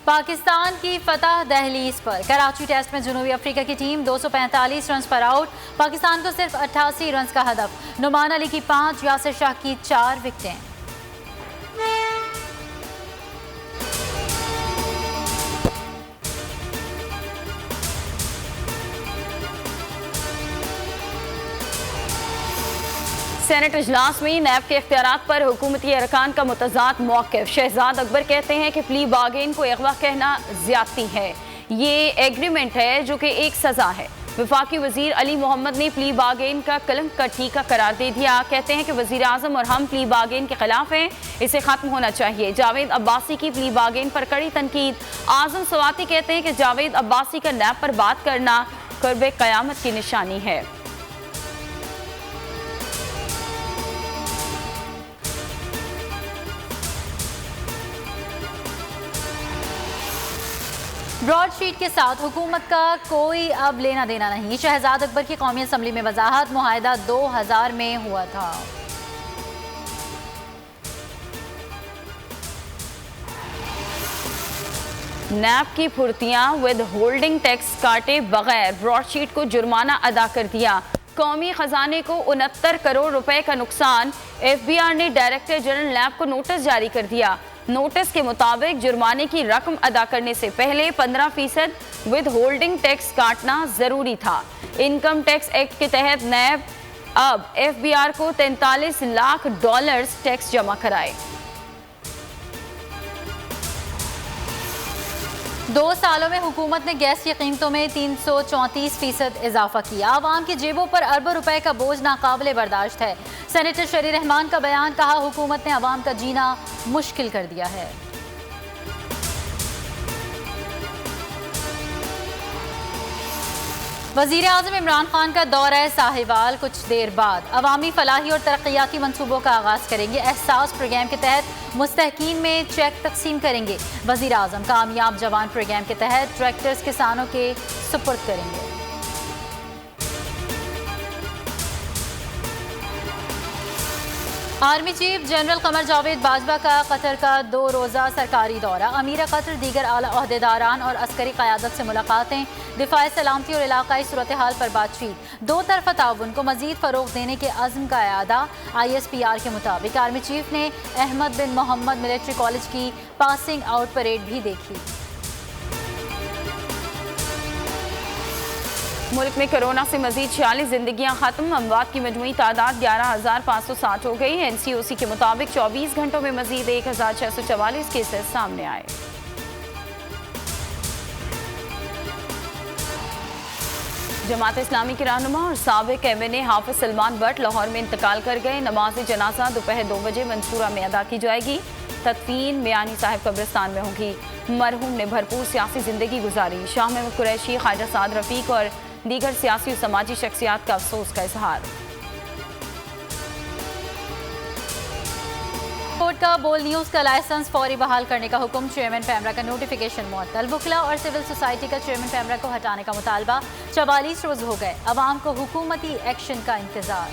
पाकिस्तान की फतह दहलीज पर। कराची टेस्ट में जनूबी अफ्रीका की टीम 245 रन पर आउट। पाकिस्तान को सिर्फ 88 रन का हदफ। नुमान अली की 5, यासिर शाह की 4 विकेटें। सेनेट इजलास में नैब के इख्तियारात पर हुकूमती अरकान का मुतज़ाद मौक़िफ़। शहजाद अकबर कहते हैं कि प्ली बार्गेन को अगवा कहना ज्यादती है। ये एग्रीमेंट है जो कि एक सज़ा है। वफाकी वजीर अली मोहम्मद ने प्ली बार्गेन का कलंक का टीका करार दे दिया। कहते हैं कि वजीर आज़म और हम प्ली बार्गेन के खिलाफ हैं, इसे ख़त्म होना चाहिए। जावेद अब्बासी की प्ली बार्गेन पर कड़ी तनकीद। आज़म सवाती कहते हैं कि जावेद अब्बासी का नैब पर बात करना क़ुर्ब क़यामत की निशानी है। ब्रॉडशीट के साथ हुकूमत का कोई अब लेना देना नहीं। शहजाद अकबर की कौमी असम्बली में वजाहत। मुआहिदा 2000 में हुआ था। नैब की फुर्तियां विद होल्डिंग टैक्स काटे बगैर ब्रॉडशीट को जुर्माना अदा कर दिया। कौमी खजाने को 69 करोड़ रुपए का नुकसान। FBI ने डायरेक्टर जनरल नैब को नोटिस जारी कर दिया। नोटिस के मुताबिक जुर्माने की रकम अदा करने से पहले 15% विद होल्डिंग टैक्स काटना जरूरी था। इनकम टैक्स एक्ट के तहत नैब अब FBI को $43 लाख टैक्स जमा कराए। 2 सालों में हुकूमत ने गैस की कीमतों में 334% इजाफा किया। आवाम की जेबों पर अरबों रुपए का बोझ नाकाबिले बर्दाश्त है। सेनेटर शरी रहमान का बयान। कहा, हुकूमत ने आवाम का जीना मुश्किल कर दिया है। वज़ीर आज़म इमरान खान का दौरा साहिवाल कुछ देर बाद। अवामी फलाही और तरक्याती मंसूबों का आगाज़ करेंगे। एहसास प्रोग्राम के तहत मुस्तहकीन में चेक तकसीम करेंगे। वज़ीर आज़म कामयाब जवान प्रोग्राम के तहत ट्रैक्टर्स किसानों के सुपुर्द करेंगे। Army chief general Qamar Javed Bajwa का कतर का 2 रोज़ा सरकारी दौरा। अमीर कतर, दीगर आला ओहदेदारान और अस्करी क़यादत से मुलाकातें। दिफाई सलामती और इलाकाई सूरत हाल पर बातचीत। 2 तरफ़ा ताउन को मज़ीद फ़रोग़ देने के अज़्म का अयादा। ISPR के मुताबिक आर्मी चीफ ने अहमद बिन मोहम्मद मिलिट्री कॉलेज की पासिंग आउट परेड भी देखी। मुल्क में कोरोना से मजीद 46 जिंदगियां खत्म। अमवात की मजमूई तादाद 11,560 हो गई। NCOC के मुताबिक 24 घंटों में मजीद 1,644 केसेस सामने आए। जमात इस्लामी के रहनुमा और साबिक MNA Hafiz Salman but Lahore में इंतकाल कर गए। नमाज जनाजा दोपहर 2 बजे मंसूरा में अदा की जाएगी। तदफीन मियानी साहिब कब्रिस्तान में होगी। मरहूम ने भरपूर सियासी जिंदगी गुजारी। शाह महमूद कुरैशी, ख्वाजा साद रफीक और दीगर सियासी और समाजी शख्सियात का अफसोस का इजहार। कोर्ट का बोल न्यूज़ का लाइसेंस फौरी बहाल करने का हुक्म। चेयरमैन पैमरा का नोटिफिकेशन मुअत्तल। वकला और सिविल सोसाइटी का चेयरमैन पैमरा को हटाने का मुतालबा। 44 रोज हो गए। अवाम को हुकूमती एक्शन का इंतजार।